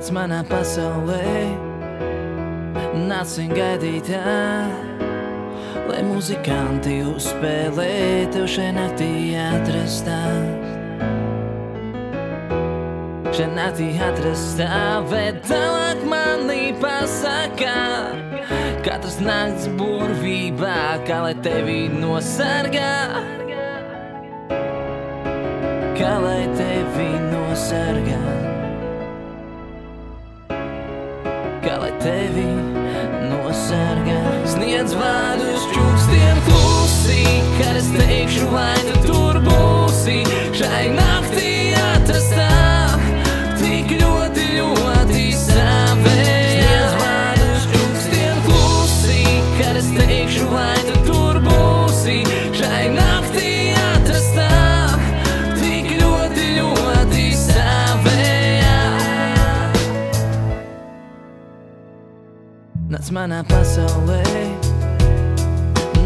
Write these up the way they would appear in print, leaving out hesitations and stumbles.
Nāc manā pasaulē, nāc vien gaidītā, lai muzikanti uzspēlē tev šai naktī atrastā. Šai naktī atrastā, bet tālāk manī pasakā, katras nakts burvībā, kā lai tevi nosargā. Kā lai tevi nosargā. Kā lai tevi nosargā. Sniedz vārdus čukstiem klusi, kad es teikšu, lai tu tur būsi. Šai naktī atrastā, tik ļoti, ļoti savējā. Sniedz vārdus čukstiem klusi, kad es teikšu, lai tu tur būsi. Šai naktī atrastā, tik ļoti, ļoti savējā. Nāc manā pasaulē,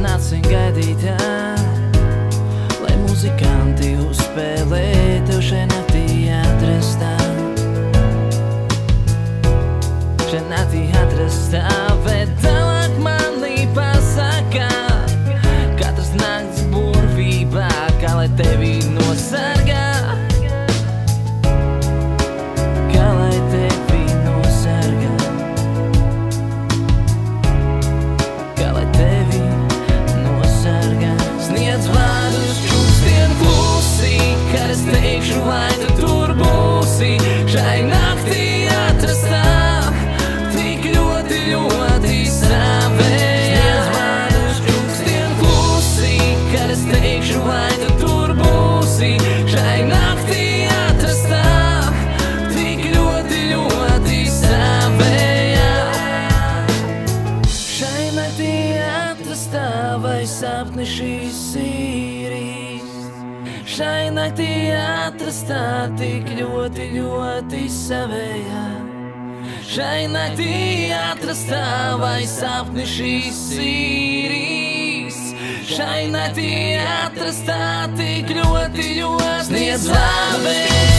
nāc vien gaidītā, lai muzikanti uzspēlē tev šai naktī atrastā. Šai naktī atrastā, bet tālāk manī pasakā, katras nakts burvībā, kā lai tevi nosargā. Kā lai tevi nosargā. Sniedz vārdus čukstiem klusi, kad es teikšu, lai tu tur būsi. Šai naktī atrastā, tik ļoti, ļoti savējā. Sniedz vārdus čukstiem klusi, kad es teikšu, lai tu tur būsi. Šai naktī atrastā, tik ļoti, ļoti savējā. Šai naktī atrastā, vai sapni šīs īrīs. Šai naktī atrastā, tik ļoti, ļoti savējā. Šai naktī atrastā, vai sapni šīs īrīs. Šai naktī atrastā, tik ļoti, ļoti savējā.